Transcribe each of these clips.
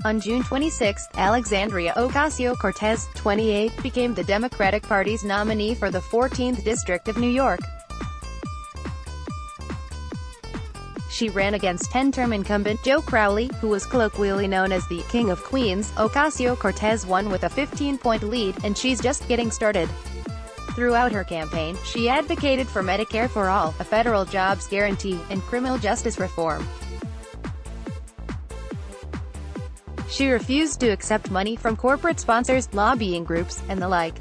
On June 26, Alexandria Ocasio-Cortez, 28, became the Democratic Party's nominee for the 14th District of New York. She ran against 10-term incumbent Joe Crowley, who was colloquially known as the King of Queens. Ocasio-Cortez won with a 15-point lead, and she's just getting started. Throughout her campaign, she advocated for Medicare for all, a federal jobs guarantee, and criminal justice reform. She refused to accept money from corporate sponsors, lobbying groups, and the like.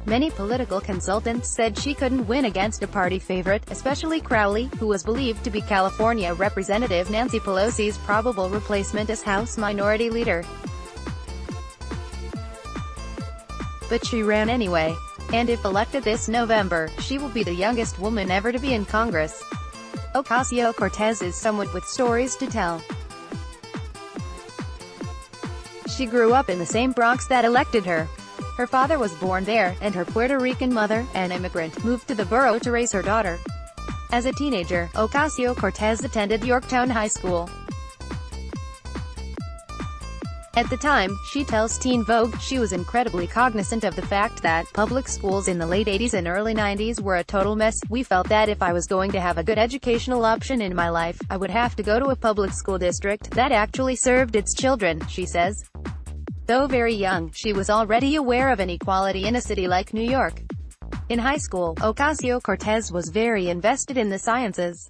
Many political consultants said she couldn't win against a party favorite, especially Crowley, who was believed to be California Representative Nancy Pelosi's probable replacement as House Minority Leader. But she ran anyway. And if elected this November, she will be the youngest woman ever to be in Congress. Ocasio-Cortez is someone with stories to tell. She grew up in the same Bronx that elected her. Her father was born there, and her Puerto Rican mother, an immigrant, moved to the borough to raise her daughter. As a teenager, Ocasio-Cortez attended Yorktown High School. At the time, she tells Teen Vogue, she was incredibly cognizant of the fact that public schools in the late 80s and early 90s were a total mess. We felt that if I was going to have a good educational option in my life, I would have to go to a public school district that actually served its children, she says. Though very young, she was already aware of inequality in a city like New York. In high school, Ocasio-Cortez was very invested in the sciences.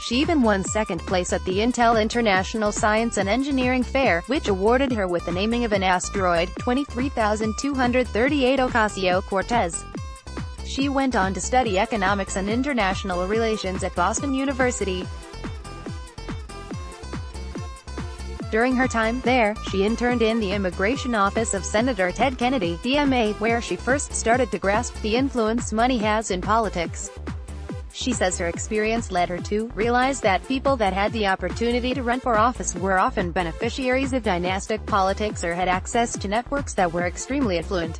She even won second place at the Intel International Science and Engineering Fair, which awarded her with the naming of an asteroid, 23,238 Ocasio-Cortez. She went on to study economics and international relations at Boston University. During her time there, she interned in the immigration office of Senator Ted Kennedy, DMA, where she first started to grasp the influence money has in politics. She says her experience led her to realize that people that had the opportunity to run for office were often beneficiaries of dynastic politics or had access to networks that were extremely affluent.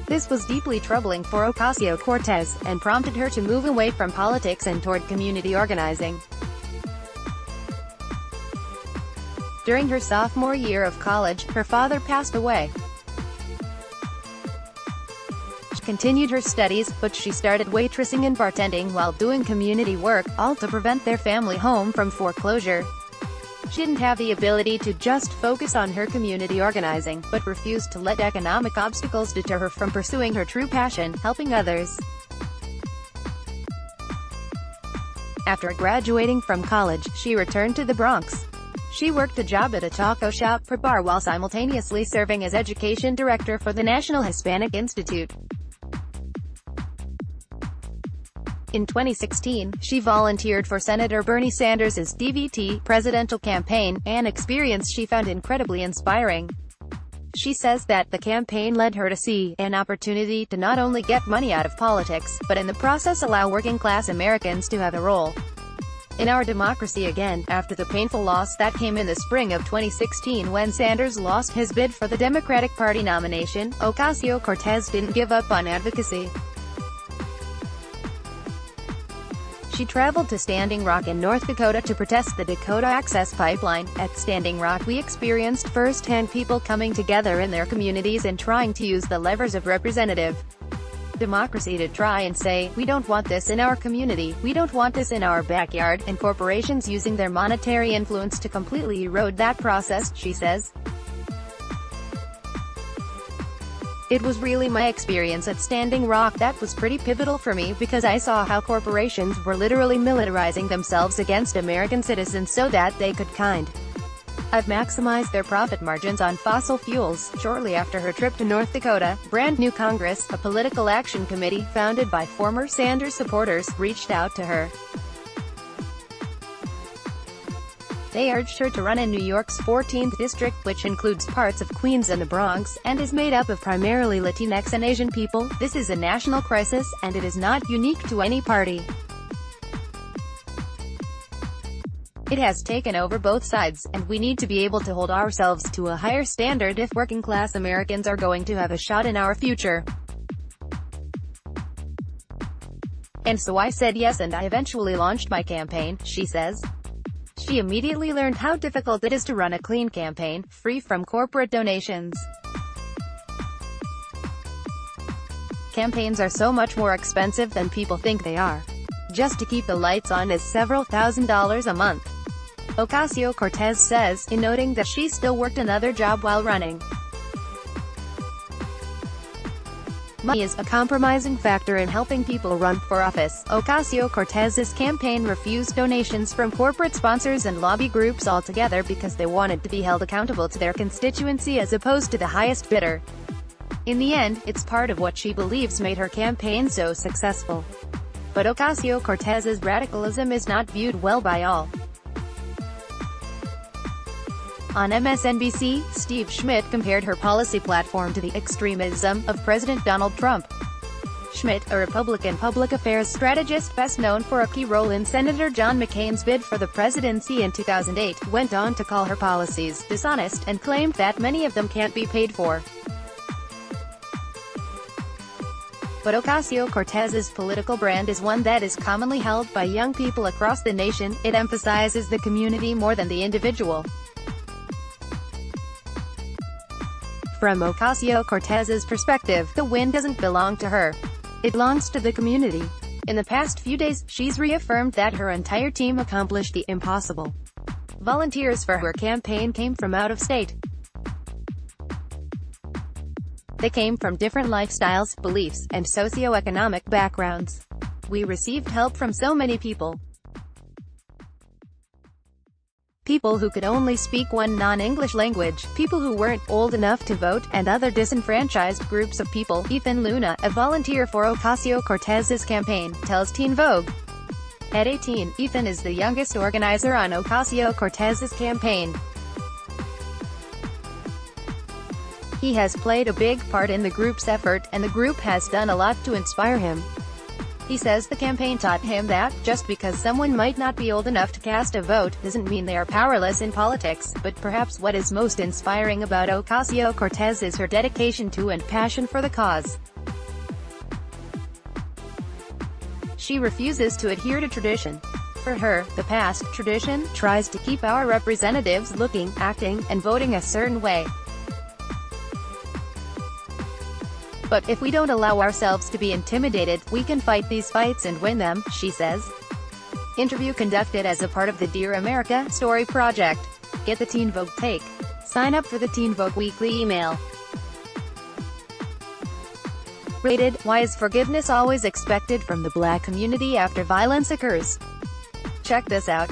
This was deeply troubling for Ocasio-Cortez, and prompted her to move away from politics and toward community organizing. During her sophomore year of college, her father passed away. She continued her studies, but she started waitressing and bartending while doing community work, all to prevent their family home from foreclosure. She didn't have the ability to just focus on her community organizing, but refused to let economic obstacles deter her from pursuing her true passion, helping others. After graduating from college, she returned to the Bronx. She worked a job at a taco shop per bar while simultaneously serving as education director for the National Hispanic Institute. In 2016, she volunteered for Senator Bernie Sanders' DVT presidential campaign, an experience she found incredibly inspiring. She says that the campaign led her to see an opportunity to not only get money out of politics, but in the process allow working-class Americans to have a role in our democracy again. After the painful loss that came in the spring of 2016 when Sanders lost his bid for the Democratic Party nomination, Ocasio-Cortez didn't give up on advocacy. She traveled to Standing Rock in North Dakota to protest the Dakota Access Pipeline. At Standing Rock, we experienced firsthand people coming together in their communities and trying to use the levers of representative democracy to try and say, we don't want this in our community, we don't want this in our backyard, and corporations using their monetary influence to completely erode that process, she says. It was really my experience at Standing Rock that was pretty pivotal for me, because I saw how corporations were literally militarizing themselves against American citizens so that they could I've maximized their profit margins on fossil fuels. Shortly after her trip to North Dakota, Brand New Congress, a political action committee founded by former Sanders supporters, reached out to her. They urged her to run in New York's 14th district, which includes parts of Queens and the Bronx, and is made up of primarily Latinx and Asian people. This is a national crisis, and it is not unique to any party. It has taken over both sides, and we need to be able to hold ourselves to a higher standard if working-class Americans are going to have a shot in our future. And so I said yes, and I eventually launched my campaign, she says. She immediately learned how difficult it is to run a clean campaign, free from corporate donations. Campaigns are so much more expensive than people think they are. Just to keep the lights on is several $1,000s a month. Ocasio-Cortez says, in noting that she still worked another job while running. Money is a compromising factor in helping people run for office. Ocasio-Cortez's campaign refused donations from corporate sponsors and lobby groups altogether because they wanted to be held accountable to their constituency as opposed to the highest bidder. In the end, it's part of what she believes made her campaign so successful. But Ocasio-Cortez's radicalism is not viewed well by all. On MSNBC, Steve Schmidt compared her policy platform to the extremism of President Donald Trump. Schmidt, a Republican public affairs strategist best known for a key role in Senator John McCain's bid for the presidency in 2008, went on to call her policies dishonest and claimed that many of them can't be paid for. But Ocasio-Cortez's political brand is one that is commonly held by young people across the nation. It emphasizes the community more than the individual. From Ocasio-Cortez's perspective, the win doesn't belong to her. It belongs to the community. In the past few days, she's reaffirmed that her entire team accomplished the impossible. Volunteers for her campaign came from out of state. They came from different lifestyles, beliefs, and socioeconomic backgrounds. We received help from so many people. People who could only speak one non-English language, people who weren't old enough to vote, and other disenfranchised groups of people. Ethan Luna, a volunteer for Ocasio-Cortez's campaign, tells Teen Vogue. At 18, Ethan is the youngest organizer on Ocasio-Cortez's campaign. He has played a big part in the group's effort, and the group has done a lot to inspire him. He says the campaign taught him that, just because someone might not be old enough to cast a vote, doesn't mean they are powerless in politics. But perhaps what is most inspiring about Ocasio-Cortez is her dedication to and passion for the cause. She refuses to adhere to tradition. For her, the past tradition tries to keep our representatives looking, acting, and voting a certain way. But if we don't allow ourselves to be intimidated, we can fight these fights and win them, she says. Interview conducted as a part of the Dear America Story Project. Get the Teen Vogue take. Sign up for the Teen Vogue weekly email. Rated, why is forgiveness always expected from the Black community after violence occurs? Check this out.